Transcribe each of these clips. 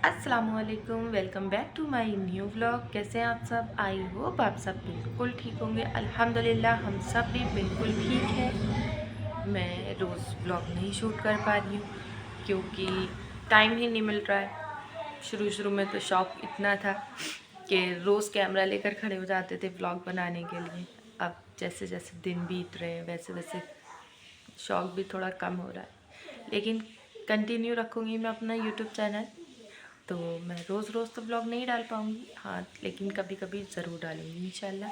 अस्सलामुअलैकुम, welcome back to my new vlog. कैसे हैं आप सब? आई होप आप सब बिल्कुल ठीक होंगे। अल्हम्दुलिल्लाह हम सब भी बिल्कुल ठीक हैं। मैं रोज़ व्लॉग नहीं शूट कर पा रही हूँ क्योंकि टाइम ही नहीं मिल रहा है। शुरू में तो शौक़ इतना था कि रोज़ कैमरा लेकर खड़े हो जाते थे व्लॉग बनाने के लिए। अब जैसे जैसे दिन बीत रहे हैं वैसे वैसे शौक़ भी थोड़ा कम हो रहा है, लेकिन कंटिन्यू रखूँगी मैं अपना यूट्यूब चैनल। तो मैं रोज़ तो ब्लॉग नहीं डाल पाऊँगी, हाँ, लेकिन कभी कभी ज़रूर डालूँगी इंशाल्लाह।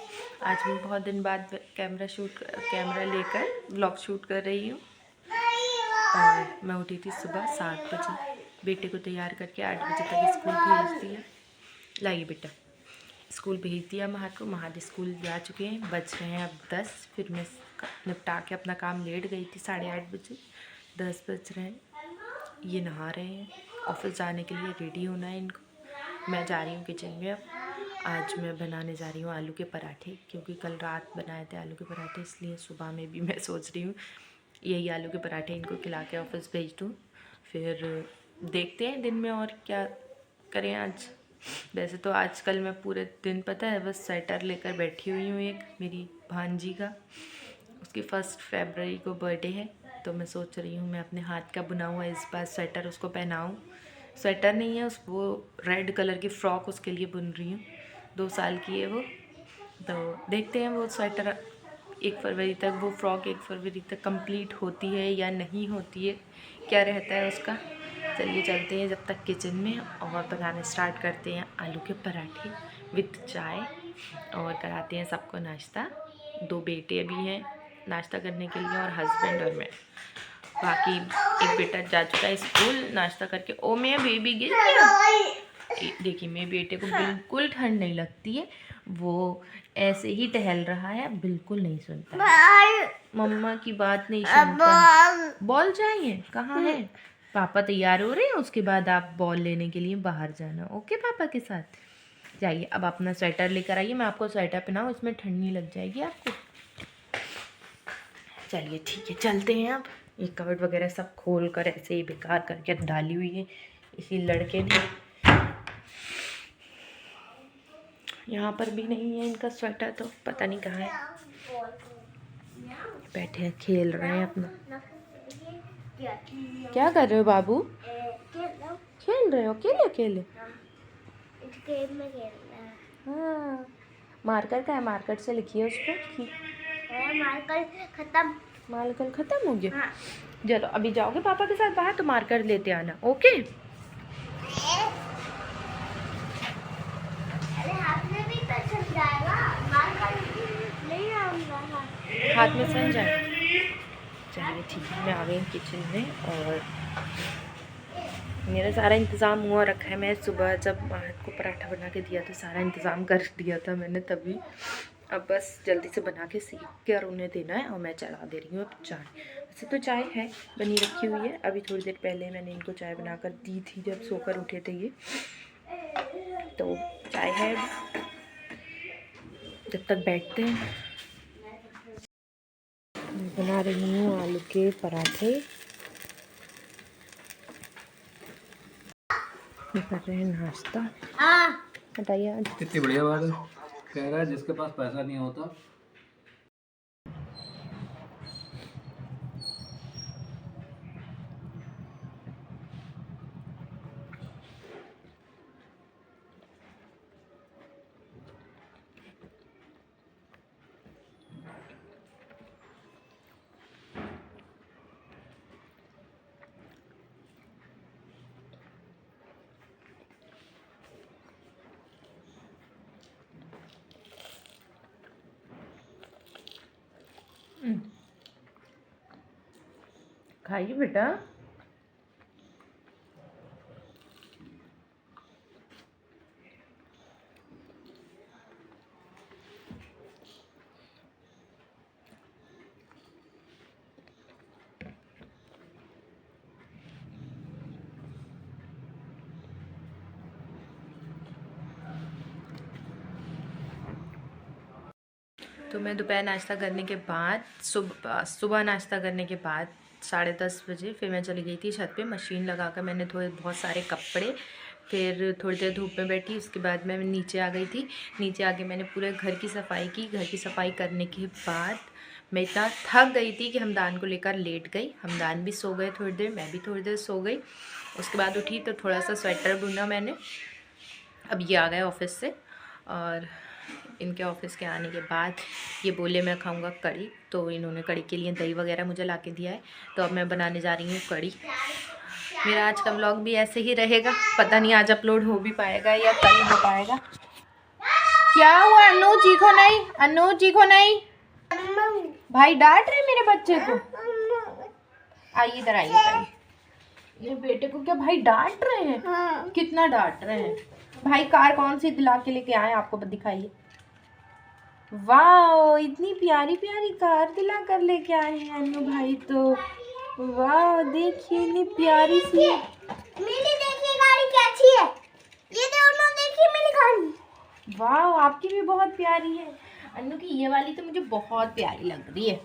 आज मैं बहुत दिन बाद कैमरा लेकर ब्लॉग शूट कर रही हूँ। और मैं उठी थी सुबह 7 बजे, बेटे को तैयार करके 8 बजे तक स्कूल भेज दिया। लाइए बेटा, स्कूल भेज दिया महद को। महद स्कूल जा चुके हैं, बज रहे हैं अब 10। फिर मैं निपटा के अपना काम लेट गई थी 8:30 बजे। 10 बज रहे हैं, ये नहा रहे हैं, ऑफिस जाने के लिए रेडी होना है इनको। मैं जा रही हूँ किचन में। अब आज मैं बनाने जा रही हूँ आलू के पराठे, क्योंकि कल रात बनाए थे आलू के पराठे, इसलिए सुबह में भी मैं सोच रही हूँ यही आलू के पराठे इनको खिला के ऑफिस भेज दूँ। फिर देखते हैं दिन में और क्या करें आज। वैसे तो आजकल मैं पूरे दिन, पता है, बस स्वेटर लेकर बैठी हुई हूँ। एक मेरी भांजी का, उसकी 1 फरवरी को बर्थडे है, तो मैं सोच रही हूँ मैं अपने हाथ का बुना हुआ इस बार स्वेटर उसको पहनाऊँ। स्वेटर नहीं है, वो रेड कलर की फ़्रॉक उसके लिए बुन रही हूँ। 2 साल की है वो, तो देखते हैं वो स्वेटर 1 फरवरी तक, वो फ़्रॉक 1 फरवरी तक कंप्लीट होती है या नहीं होती है, क्या रहता है उसका। चलिए चलते हैं जब तक किचन में और बनाना स्टार्ट करते हैं आलू के पराठे विद चाय, और कराते हैं सबको नाश्ता। 2 बेटे अभी हैं नाश्ता करने के लिए, और हस्बैंड और मैं। बाकी एक बेटा जा चुका है स्कूल नाश्ता करके। ओ मैं बेबी गिर गया। देखिए मेरे बेटे को बिल्कुल ठंड नहीं लगती है, वो ऐसे ही टहल रहा है, बिल्कुल नहीं सुनता है। मम्मा की बात नहीं सुनता। बॉल चाहिए? कहाँ है? पापा तैयार हो रहे हैं, उसके बाद आप बॉल लेने के लिए बाहर जाना। ओके, पापा के साथ जाइए। अब अपना स्वेटर लेकर आइए, मैं आपको स्वेटर पहनाऊँ, इसमें ठंड नहीं लग जाएगी आपको। चलिए ठीक है, चलते हैं। अब ये कवर्ड वगैरह सब खोल कर ऐसे ही बेकार करके डाली हुई है इसी लड़के ने। यहाँ पर भी नहीं है इनका स्वेटर, तो पता नहीं कहाँ है। बैठे हैं, खेल रहे हैं अपना। क्या कर रहे हो बाबू? खेल रहे हो अकेले अकेले? हाँ, मार्कर का है, मार्कर से लिखिए उस पर। मार्कर खत्म हो गया? हाँ। चलो अभी जाओगे पापा के साथ बाहर तो मार्कर लेते आना। ओके, हाथ में सन जाए। चलिए ठीक है, मैं आ गई किचन में और मेरा सारा इंतज़ाम हुआ रखा है। मैं सुबह जब महद को पराठा बना के दिया तो सारा इंतज़ाम कर दिया था मैंने तभी। अब बस जल्दी से बना के सीख कर उन्हें देना है और मैं चढ़ा दे रही हूँ अब चाय। वैसे तो चाय है बनी रखी हुई है, अभी थोड़ी देर पहले मैंने इनको चाय बनाकर दी थी जब सोकर उठे थे ये, तो चाय है। जब तक बैठते हैं, बना रही हूँ आलू के पराठे। कर रहे हैं नाश्ता। बताइए, कितनी बढ़िया बात है। कह रहा है जिसके पास पैसा नहीं होता। खाइए बेटा। तो मैं दोपहर नाश्ता करने के बाद, सुबह नाश्ता करने के बाद 10:30 बजे फिर मैं चली गई थी छत पे। मशीन लगा कर मैंने धोए बहुत सारे कपड़े, फिर थोड़ी देर धूप में बैठी, उसके बाद मैं नीचे आ गई थी। नीचे आके मैंने पूरे घर की सफाई की। घर की सफाई करने के बाद मैं इतना थक गई थी कि हमदान को लेकर लेट गई। हमदान भी सो गए थोड़ी देर, मैं भी थोड़ी देर सो गई। उसके बाद उठी तो थोड़ा सा स्वेटर बुना मैंने। अब ये आ गए ऑफिस से, और इनके ऑफिस के आने के बाद ये बोले मैं खाऊंगा कढ़ी, तो इन्होंने कढ़ी के लिए दही वगैरह मुझे ला के दिया है। तो अब मैं बनाने जा रही हूँ कढ़ी। मेरा आज का व्लॉग भी ऐसे ही रहेगा, पता नहीं आज अपलोड हो भी पाएगा या कल हो पाएगा। क्या हुआ अनु, चीखो नहीं, अनु चीखो नहीं, भाई डांट रहे मेरे बच्चे को। आइए इधर आइए, ये बेटे को क्या भाई डांट रहे हैं? हाँ। कितना डांट रहे हैं भाई? कार कौन सी दिला के लेके आए आपको दिखाइए। वाह, इतनी प्यारी प्यारी कार दिला कर लेके आए हैं अनु भाई। तो वाह देखिए, इतनी प्यारी सी। मेरी देखिए गाड़ी कैसी है, ये दोनों देखिए मेरी गाड़ी। वाह, आपकी भी बहुत प्यारी है। अनु की ये वाली तो मुझे बहुत प्यारी लग रही है।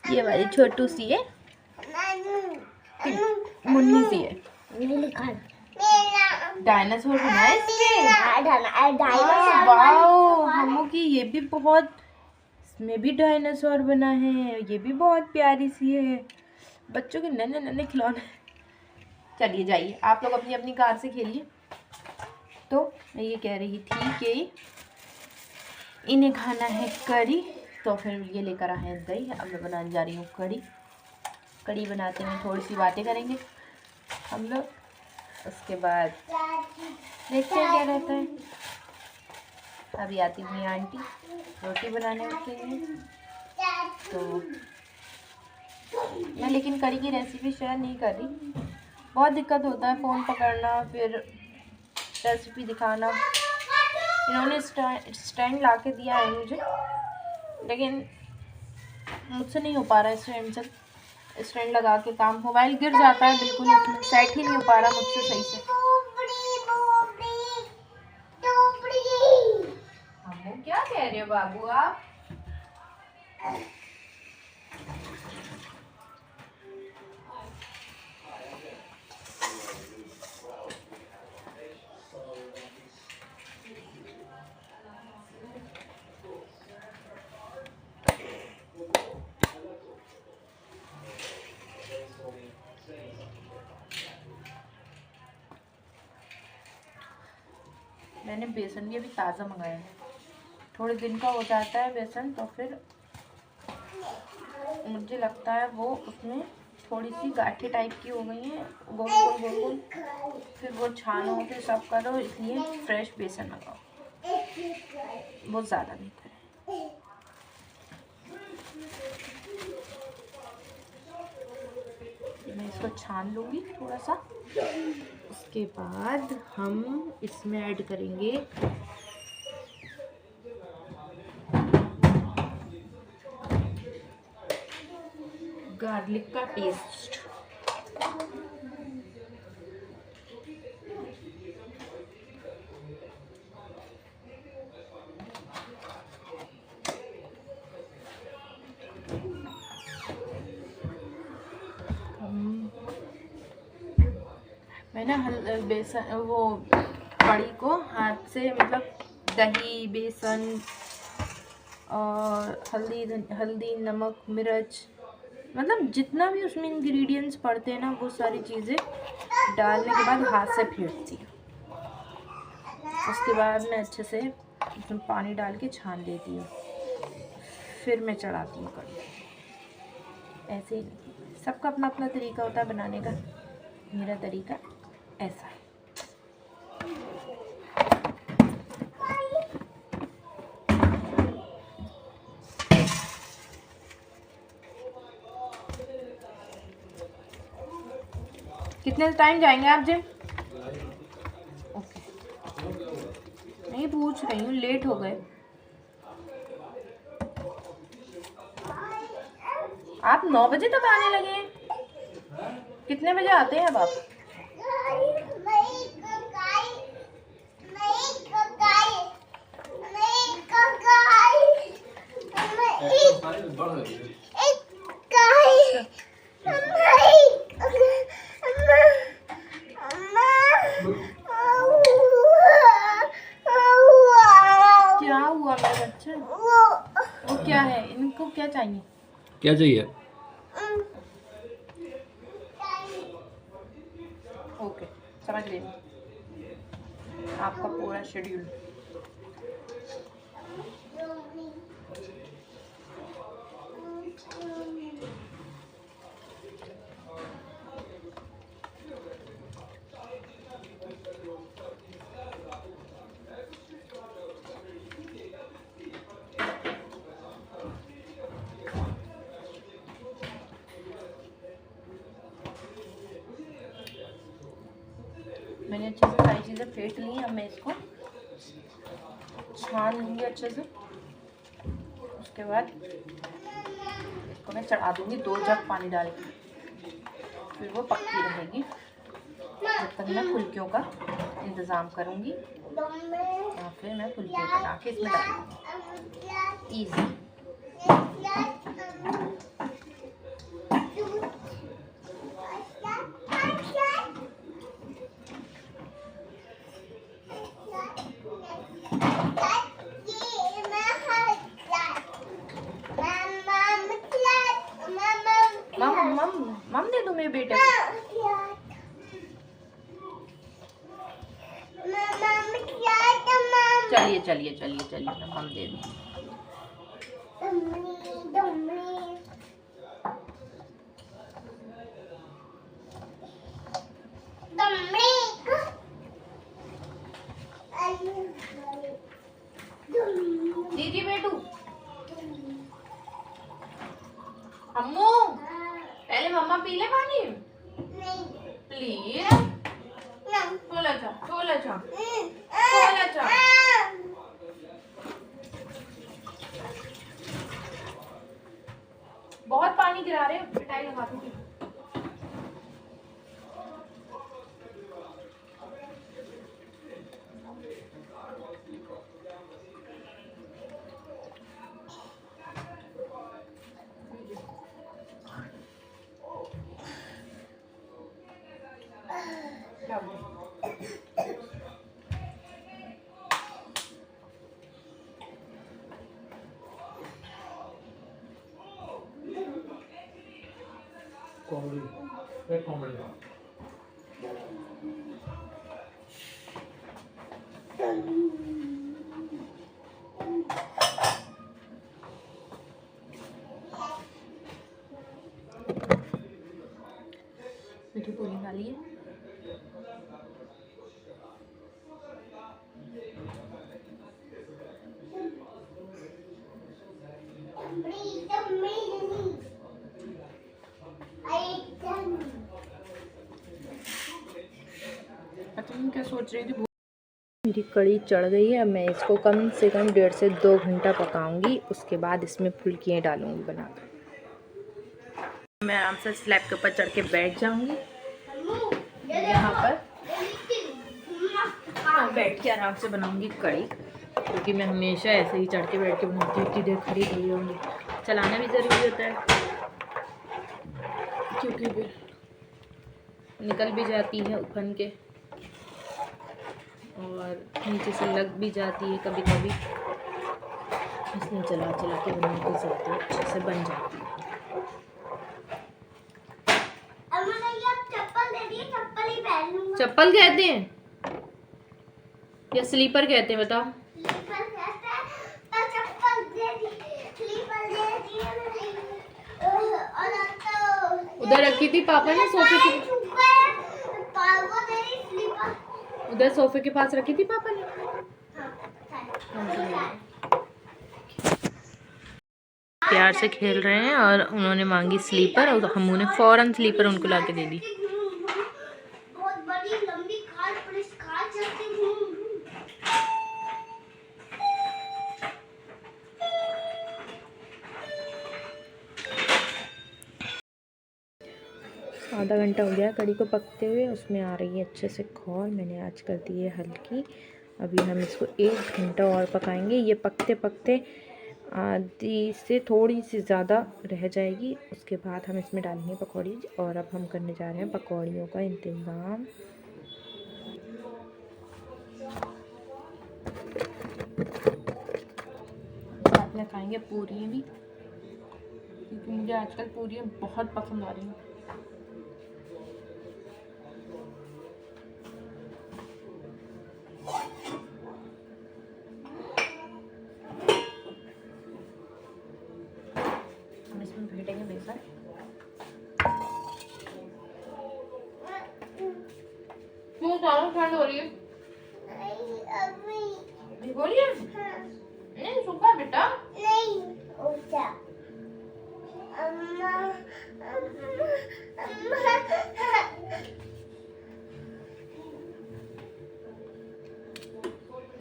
ये वाली छोटू सी है, मुन्नी सी है। डायनासोर बना है इसके। वाओ, हमू की ये भी बहुत, इसमें भी डायनासोर बना है। ये भी बहुत प्यारी सी है। बच्चों के नन्हे नन्हे खिलौने। चलिए जाइए, आप लोग अपनी अपनी कार से खेलिए। तो मैं ये कह रही थी कि इन्हें खाना है कढ़ी, तो फिर ये लेकर आए हैं दही। अब मैं बनाने जा रही हूँ कढ़ी। कढ़ी बनाते हैं, थोड़ी सी बातें करेंगे हम लोग, उसके बाद देखते हैं क्या रहता है। अभी आती हुई आंटी रोटी बनाने के लिए, तो मैं लेकिन कढ़ी की रेसिपी शेयर नहीं कर रही। बहुत दिक्कत होता है फ़ोन पकड़ना, फिर रेसिपी दिखाना। इन्होंने स्टैंड ला के दिया है मुझे, लेकिन मुझसे नहीं हो पा रहा है स्टैंड से। स्टैंड लगा के काम, मोबाइल गिर जाता है, बिल्कुल उसमें सेट ही नहीं हो पा रहा मुझसे सही से। हम क्या कह रहे हो बाबू आप? मैंने बेसन भी अभी ताज़ा मंगाया है, थोड़े दिन का हो जाता है बेसन, तो फिर मुझे लगता है वो उसमें थोड़ी सी गाठी टाइप की हो गई हैं, गोल गोल गोल गोल। फिर वो छानो, फिर सब करो, इसलिए फ्रेश बेसन मंगाओ, बहुत ज़्यादा बेहतर है। मैं इसको छान लूँगी थोड़ा सा। उसके बाद हम इसमें ऐड करेंगे गार्लिक का पेस्ट। मैंने बेसन वो कढ़ी को हाथ से, मतलब दही, बेसन और हल्दी, नमक, मिर्च, मतलब जितना भी उसमें इंग्रेडिएंट्स पड़ते हैं ना, वो सारी चीज़ें डालने के बाद हाथ से फेंटती हूँ। उसके बाद मैं अच्छे से उसमें पानी डाल के छान देती हूँ, फिर मैं चढ़ाती हूँ कढ़ी। ऐसे ही सबका अपना अपना तरीका होता है बनाने का, मेरा तरीका ऐसा है। कितने टाइम जाएंगे आप जिम? ओके, नहीं पूछ रही हूँ, लेट हो गए आप। 9 बजे तक आने लगे हैं। कितने बजे आते हैं अब आप? क्या चाहिए? क्या चाहिए? ओके, समझ गई आपका पूरा शेड्यूल। मैंने अच्छे से सारी चीज़ें फेंट ली हैं। अब मैं इसको छान लूँगी अच्छे से। उसके बाद इसको मैं चढ़ा दूँगी 2 जग पानी डाल के, फिर वो पकती रहेगी जब तक मैं फुल्कियों का इंतज़ाम करूँगी। और फिर मैं फुल्कियों बना के इसमें डालूँगी। ईजी। मम दे दूँ मेरे बेटे को? चलिए चलिए चलिए चलिए, मैं मम दे दूँ। दीदी बेटू, अम्मू पहले मम्मा पी ले पानी प्लीज। थोड़ा सा थोड़ा सा थोड़ा सा। बहुत पानी गिरा रहे हो, पिटाई लगा दूंगी। मीठी पूरी डालिए। तुम क्या सोच रही थी? मेरी कढ़ी चढ़ गई है। अब मैं इसको कम से कम 1.5 से 2 घंटा पकाऊंगी। उसके बाद इसमें फुल्कियाँ डालूंगी बनाकर। मैं आराम से स्लैब के ऊपर चढ़ के बैठ जाऊंगी यहाँ पर। बैठ के आराम से बनाऊंगी कढ़ी, क्योंकि मैं हमेशा ऐसे ही चढ़ के बैठ के बनाती हूँ। इतनी देर खड़ी खड़ी होंगी, चलाना भी ज़रूरी होता है, क्योंकि फिर निकल भी जाती है उफन के और नीचे से लग भी जाती है कभी कभी, इसलिए चला चला के बनाने की ज़रूरत है, अच्छे से बन जाती है। चप्पल कहते हैं या स्लीपर कहते हैं, बताओ? उधर रखी थी पापा ने सोफे के, उधर सोफे के पास रखी थी पापा ने। प्यार से खेल रहे हैं और उन्होंने मांगी स्लीपर और हमू ने फौरन स्लीपर उनको ला के दे दी। आधा घंटा हो गया कढ़ी को पकते हुए, उसमें आ रही है अच्छे से खौल। मैंने आज कर दी है हल्की। अभी हम इसको 1 घंटा और पकाएंगे। ये पकते पकते आधी से थोड़ी सी ज़्यादा रह जाएगी। उसके बाद हम इसमें डालेंगे पकौड़ी। और अब हम करने जा रहे हैं पकौड़ियों का इंतज़ाम। साथ में खाएंगे पूरी भी। मुझे आजकल पूरियाँ बहुत पसंद आ रही हैं। हम इसमें फेंटेंगे बेसन। क्यों ज़्यादा ठंड हो रही है? नहीं अभी। भिगो लिया? हाँ। नहीं सूखा बेटा। नहीं उठा। अम्मा अम्मा अम्मा।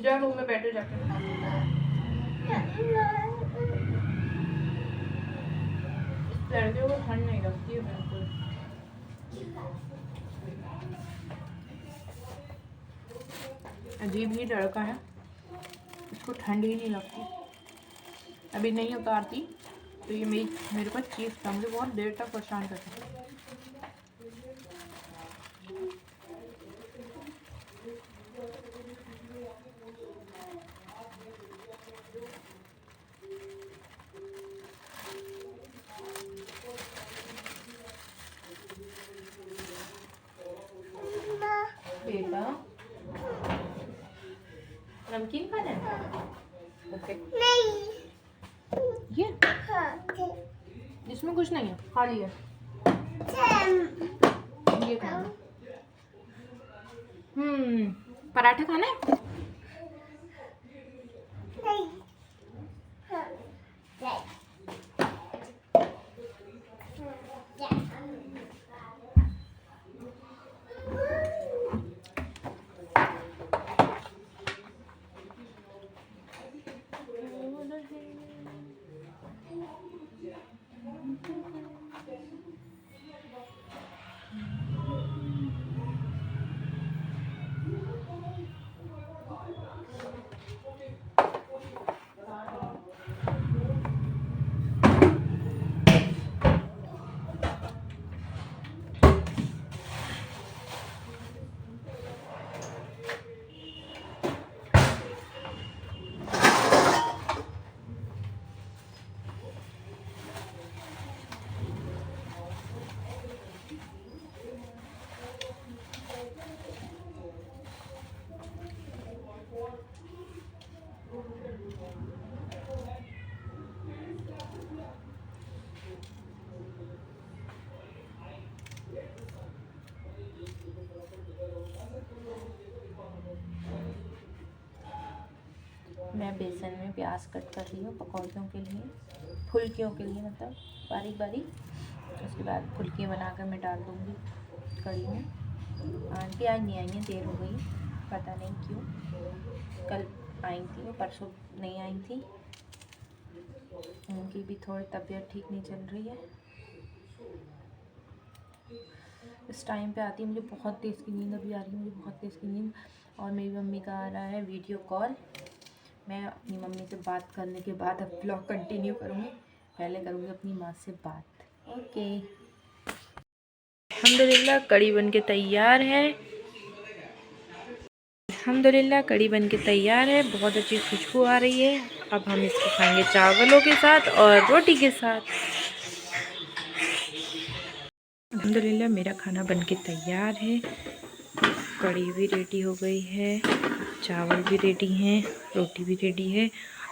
जा रूम में बैठो जाके। लड़कियों को ठंड नहीं लगती है बिल्कुल। अजीब ही लड़का है, इसको ठंड ही नहीं लगती। अभी नहीं उतारती तो ये मेरे पास चीज़ था, मुझे बहुत देर तक परेशान करता। बेटा नमकीन खाना है? ओके। नहीं। ये हाँ। इसमें कुछ नहीं है, खाली है। ये खाना। पराठा खाना है? नहीं। हाँ। मैं बेसन में प्याज कट कर रही हूँ पकौड़ियों के लिए, फुल्कियों के लिए, मतलब बारीक बारीक। उसके बाद फुल्की बनाकर मैं डाल दूँगी कढ़ी में। आंटी आज नहीं आई हैं, देर हो गई, पता नहीं क्यों। कल आई थी वो, परसों नहीं आई थी। उनकी भी थोड़ी तबीयत ठीक नहीं चल रही है। इस टाइम पे आती है, मुझे बहुत तेज़ की नींद अभी आ रही है, मुझे बहुत तेज़ की नींद। और मेरी मम्मी का आ रहा है वीडियो कॉल। मैं अपनी मम्मी से बात करने के बाद अब ब्लॉग कंटिन्यू करूँगी। पहले करूँगी अपनी माँ से बात। ओके। अल्हम्दुलिल्लाह कढ़ी बनके तैयार है। अल्हम्दुलिल्लाह कढ़ी बनके तैयार है, बहुत अच्छी खुशबू आ रही है। अब हम इसको खाएंगे चावलों के साथ और रोटी के साथ। अल्हम्दुलिल्लाह मेरा खाना बनके तैयार है। कढ़ी भी रेडी हो गई है, चावल भी रेडी हैं, रोटी भी रेडी है।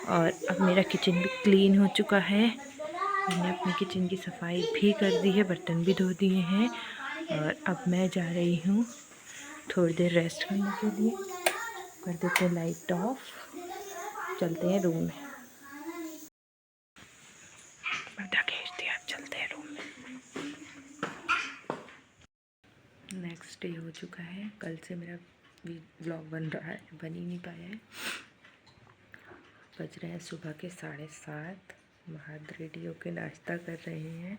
और अब मेरा किचन भी क्लीन हो चुका है। मैंने अपनी किचन की सफाई भी कर दी है, बर्तन भी धो दिए हैं। और अब मैं जा रही हूँ थोड़ी देर रेस्ट करने के लिए। कर देते हैं लाइट ऑफ, चलते हैं रूम में। पर्दा खींच दिया, अब चलते हैं रूम में। नेक्स्ट डे हो चुका है, कल से मेरा व्लॉग बन रहा है, बन ही नहीं पाया है। बज रहे हैं सुबह के 7:30। महाद रेडी होके नाश्ता कर रहे हैं।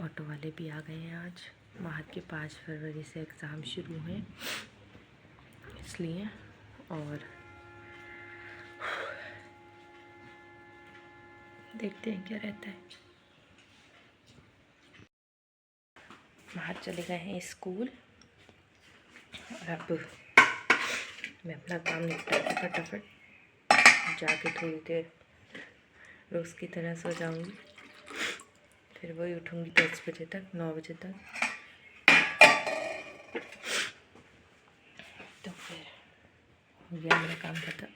ऑटो वाले भी आ गए हैं आज। महाद के 5 फरवरी से एग्ज़ाम शुरू हैं, इसलिए। और देखते हैं क्या रहता है। महाद चले गए हैं स्कूल। और अब मैं अपना काम निपटा के फटाफट जाके थोड़ी देर रोज़ की तरह सो जाऊंगी। फिर वही उठूँगी 10 बजे तक, 9 बजे तक। तो फिर हो गया मेरा काम खत्म।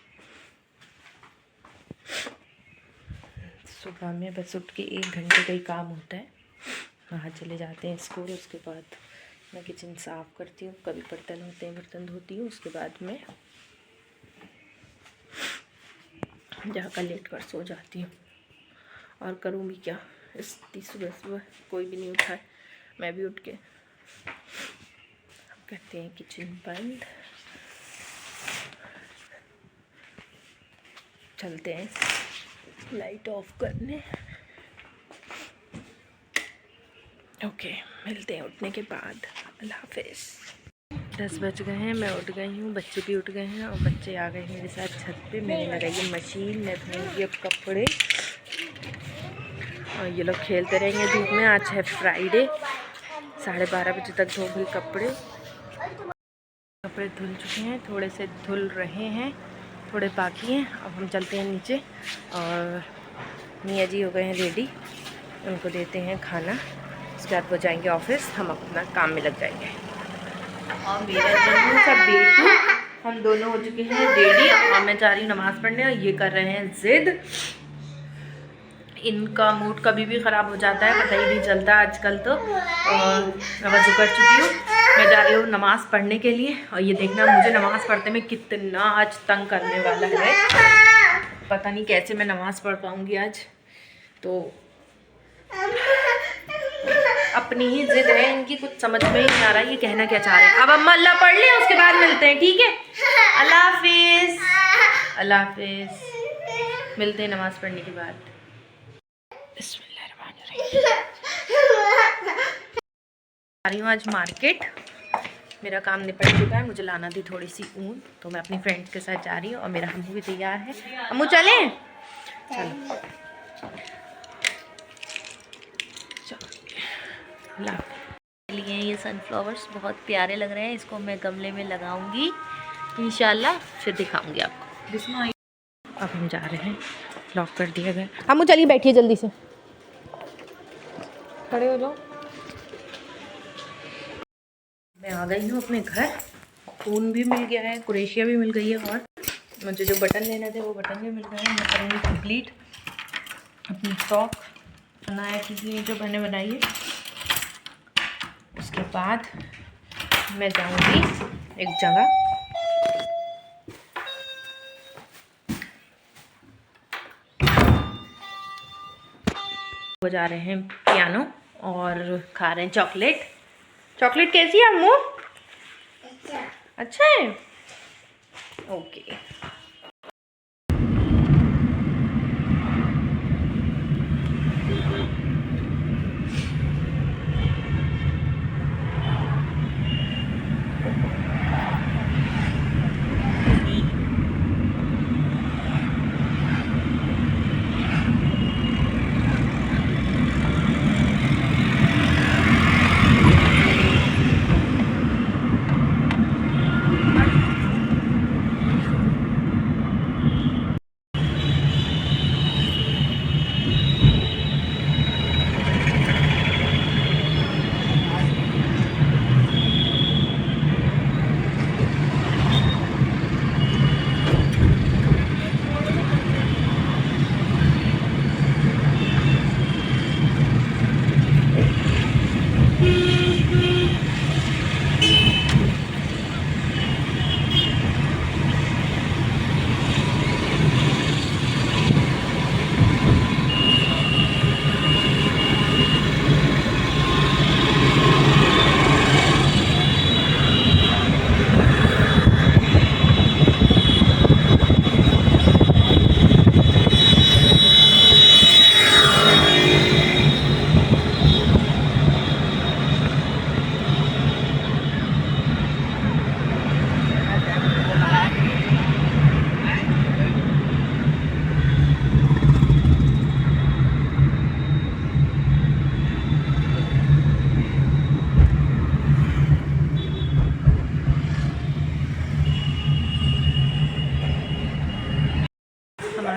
सुबह में बस उठ के 1 घंटे का ही काम होता है, वहाँ चले जाते हैं स्कूल। उसके बाद मैं किचन साफ़ करती हूँ, कभी बर्तन होते हैं बर्तन धोती हूँ। उसके बाद मैं जाकर लेट कर सो जाती हूँ। और करूँ भी क्या, इतनी सुबह सुबह कोई भी नहीं उठा है। मैं भी उठ के करते हैं किचन बंद, चलते हैं लाइट ऑफ करने। ओके, मिलते हैं उठने के बाद। अल्लाह हाफिज़। 10 बज गए हैं, मैं उठ गई हूँ, बच्चे भी उठ गए हैं और बच्चे आ गए हैं मेरे साथ छत पे। मैंने लगाई है मशीन, मैं धोऊंगी अब कपड़े और ये लोग खेलते रहेंगे धूप में। आज है फ्राइडे, 12:30 बजे तक धोऊंगी कपड़े। कपड़े धुल चुके हैं, थोड़े से धुल रहे हैं, थोड़े बाकी हैं। अब हम चलते हैं नीचे और मियाँ जी हो गए हैं रेडी, उनको देते हैं खाना। उसके बाद वो जाएंगे ऑफिस, हम अपना काम में लग जाएंगे। और मेरा जन्म सा बेटू, हम दोनों हो चुके हैं रेडी और मैं जा रही हूँ नमाज़ पढ़ने और ये कर रहे हैं ज़िद। इनका मूड कभी भी ख़राब हो जाता है, पता ही नहीं चलता आजकल तो। और मैं वज़ू कर चुकी हूँ, मैं जा रही हूँ नमाज़ पढ़ने के लिए। और ये देखना मुझे नमाज़ पढ़ते में कितना आज तंग करने वाला है, पता नहीं कैसे मैं नमाज़ पढ़ पाऊँगी आज। तो अपनी ही ज़िद है इनकी, कुछ समझ में ही नहीं आ रहा ये कहना क्या चाह रहे हैं। अब अम्मा अल्लाह पढ़ लें, उसके बाद मिलते हैं, ठीक है? अल्लाह हाफिज़। अल्लाह हाफिज़, मिलते हैं नमाज़ पढ़ने के बाद। बिस्मिल्लाहिर्रहमानिर्रहीम। आ रही हूँ आज मार्केट, मेरा काम निपट चुका है। मुझे लाना थी थोड़ी सी ऊन, तो मैं अपनी फ्रेंड्स के साथ जा रही हूँ और मेरा अम्मू भी तैयार है। अम्मू चलें? चलो लिए ये सनफ्लावर्स बहुत प्यारे लग रहे हैं, इसको मैं गमले में लगाऊंगी इंशाल्लाह, फिर दिखाऊंगी आपको। अब हम जा रहे हैं, लॉक कर दिया गया। हम चलिए बैठिए, जल्दी से खड़े हो जाओ। मैं आ गई हूँ अपने घर, ऊन भी मिल गया है, कुरेशिया भी मिल गई है और मुझे जो बटन लेने थे वो बटन भी मिल गए हैं। मैं करूँगी कंप्लीट अपनी फ्रॉक, बनाया किसी ने जो मैंने बनाई है। उसके बाद मैं जाऊंगी एक जगह, वो जा रहे हैं पियानो और खा रहे हैं चॉकलेट। चॉकलेट कैसी है अम्मू? अच्छा है, ओके।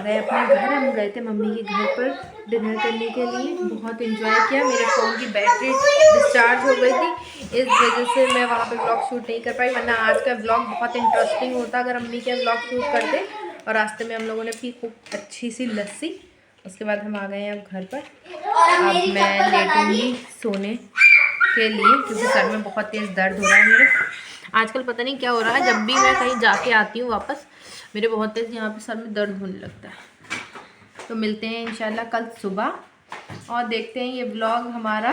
गए अपने घर। हम गए थे मम्मी के घर पर डिनर करने के लिए, बहुत एंजॉय किया। मेरे फ़ोन की बैटरी डिस्चार्ज हो गई थी, इस वजह से मैं वहाँ पे व्लॉग शूट नहीं कर पाई, वरना आज का व्लॉग बहुत इंटरेस्टिंग होता अगर मम्मी के व्लॉग शूट करते। और रास्ते में हम लोगों ने पी खूब अच्छी सी लस्सी। उसके बाद हम आ गए हैं अब घर पर। अब मैं लेटूंगी सोने के लिए क्योंकि सर में बहुत तेज़ दर्द हो रहा है मेरे। आजकल पता नहीं क्या हो रहा है, जब भी मैं कहीं जाके आती हूँ वापस मेरे बहुत तेज़ यहाँ पे सर में दर्द होने लगता है। तो मिलते हैं इंशाल्लाह कल सुबह और देखते हैं ये व्लॉग हमारा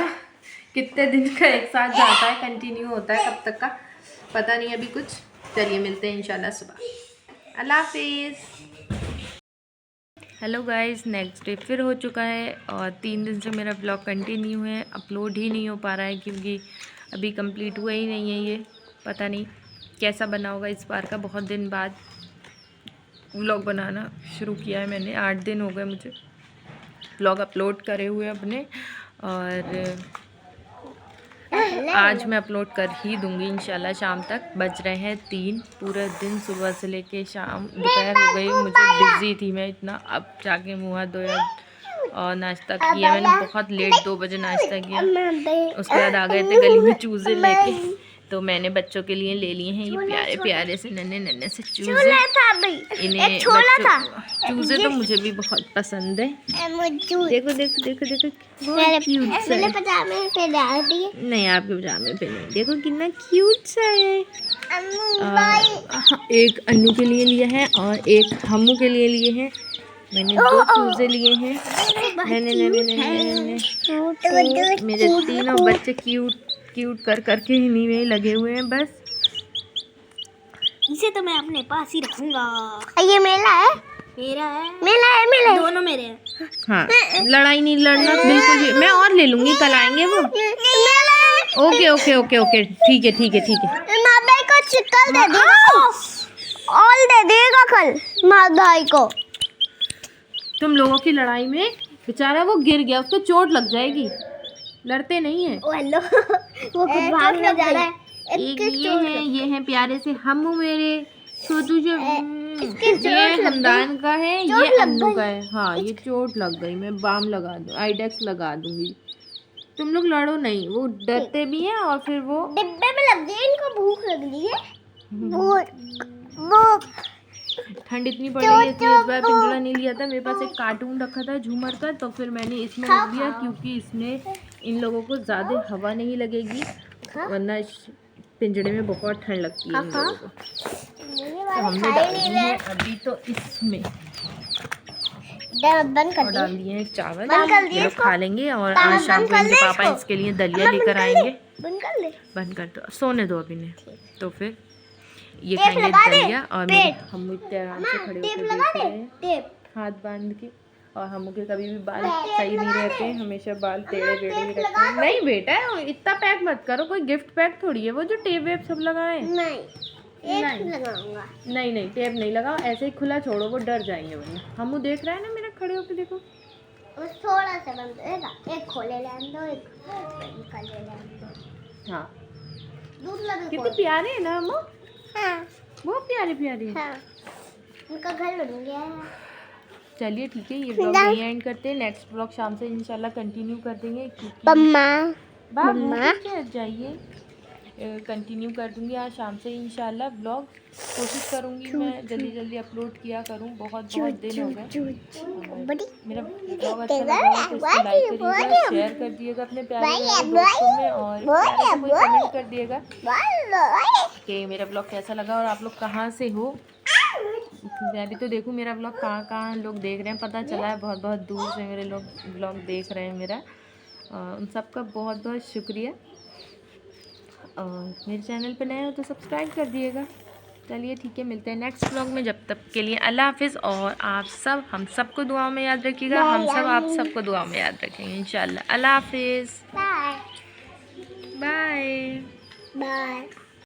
कितने दिन का एक साथ जाता है, कंटिन्यू होता है, कब तक का पता नहीं अभी कुछ। चलिए मिलते हैं इंशाल्लाह सुबह। अल्लाह हाफिज़। हेलो गाइस, नेक्स्ट डे फिर हो चुका है और 3 दिन से मेरा व्लॉग कंटिन्यू है, अपलोड ही नहीं हो पा रहा है क्योंकि अभी कंप्लीट हुआ ही नहीं है। ये पता नहीं कैसा बना होगा इस बार का। बहुत दिन बाद व्लॉग बनाना शुरू किया है मैंने, 8 दिन हो गए मुझे व्लॉग अपलोड करे हुए अपने, और आज मैं अपलोड कर ही दूंगी इंशाल्लाह शाम तक। बज रहे हैं 3, पूरा दिन सुबह से लेके शाम दोपहर हो गई, मुझे बिज़ी थी मैं इतना। अब जाके मुँह हाथ धोया और नाश्ता किया मैंने, बहुत लेट 2 बजे नाश्ता किया। उसके बाद आ गए थे गली में चूज़े लेके, तो मैंने बच्चों के लिए ले लिए हैं ये प्यारे प्यारे से नन्हे से चूज़े। इन्हें चूज़े तो मुझे भी बहुत पसंद है। देखो देखो देखो देखो, बहुत क्यूट सा है। नहीं आपके पजामे पे नहीं, देखो कितना क्यूट सा है। एक अन्नू के लिए लिया है और एक हमू के लिए लिए हैं। मैंने 2 चूज़े लिए हैं। मेरे तीनों बच्चे क्यूट कर करके इन्हीं में लगे हुए हैं बस। इसे तो मैं अपने पास ही रखूंगा। ये मेरा है, मेरा है, दोनों मेरे हैं। हाँ, लड़ाई नहीं लड़ना बिल्कुल भी। मैं और ले लूंगी, कल आएंगे वो। ओके ओके ओके ओके, ठीक है ठीक है ठीक है। भाई को चिकल दे देगा, ऑल दे देगा कल भाई को। तुम लोगों की लड़ाई में बेचारा वो गिर गया, उसको चोट लग जाएगी, लड़ते नहीं है। हेलो वो खुद भागने जा रहा है। एक ये है प्यारे से हमू मेरे छोटू जो, ये हमदान का है, ये अन्नू का है। हाँ ये चोट लग गई, मैं बाम लगा दूँ, आइडेक्स लगा दूंगी। तुम लोग लड़ो नहीं, वो डरते भी हैं और फिर वो डिब्बे में लग गई, इनको भूख लग रही है। वो ठंड इतनी पड़ रही है इसलिए इस बार पिंजरा नहीं लिया था। मेरे पास एक कार्टून रखा था झूमर का, तो फिर मैंने इसमें रख दिया क्योंकि इसमें इन लोगों को ज़्यादा हवा नहीं लगेगी, वरना पिंजरे में बहुत ठंड लगती है इन लोगों को। तो हमने डाल दी है अभी तो इसमें, और डाल दिए हैं चावल, ये लोग खा लेंगे। और आज शाम को इनके पापा इसके लिए दलिया लेकर आएंगे। बंद कर दो, सोने दो अभी ने। तो फिर ये खाएंगे दलिया और हम इतने आराम से खड़े होकर देख रहे हैं हाथ बांध के। और हम के कभी भी बाल सही नहीं रहते, हमेशा बाल टेढ़े टेढ़े ही रखते हैं। नहीं बेटा इतना पैक मत करो, कोई गिफ्ट पैक थोड़ी है वो जो टेप वेप सब लगाए। नहीं लगाऊंगा, नहीं टेप नहीं लगाओ, ऐसे ही खुला छोड़ो, वो डर जाएंगे वरना। हम देख रहे हैं ना मेरा खड़े होकर, देखो थोड़ा सा बंद करेगा, एक खोले लेने दो, एक निकाले लेने दो। हाँ दूध लगे कितने प्यारे है ना अम्मू, हाँ बहुत प्यारे प्यारे। हाँ उनका घर बन गया है। चलिए ठीक है, ये ब्लॉग यहीं एंड करते हैं। नेक्स्ट ब्लॉग शाम से इंशाल्लाह कंटिन्यू कर देंगे। मम्मा जाइए, कंटिन्यू कर दूंगी आज शाम से इंशाल्लाह ब्लॉग। कोशिश करूंगी मैं जल्दी जल्दी अपलोड किया करूं, बहुत दिन हो गए। मेरा ब्लॉग अच्छा लगा तो इसको लाइक करिएगा, शेयर कर दिएगा अपने प्यारे दोस्तों में, और कोई कमेंट कर दिएगा कि मेरा ब्लॉग कैसा लगा और आप लोग कहाँ से हो। मैं भी तो देखूँ मेरा ब्लॉग कहाँ लोग देख रहे हैं, पता चला है बहुत दूर से मेरे लोग ब्लॉग देख रहे हैं मेरा। उन सबका बहुत शुक्रिया। और मेरे चैनल पे नए हो तो सब्सक्राइब कर दिएगा। चलिए ठीक है, मिलते हैं नेक्स्ट ब्लॉग में। जब तक के लिए अल्लाह हाफिज़। और आप सब हम सबको दुआओं में याद रखिएगा, हम सब आप सबको दुआओं में याद रखेंगे इंशाल्लाह। अल्लाह हाफिज़, बाय बाय।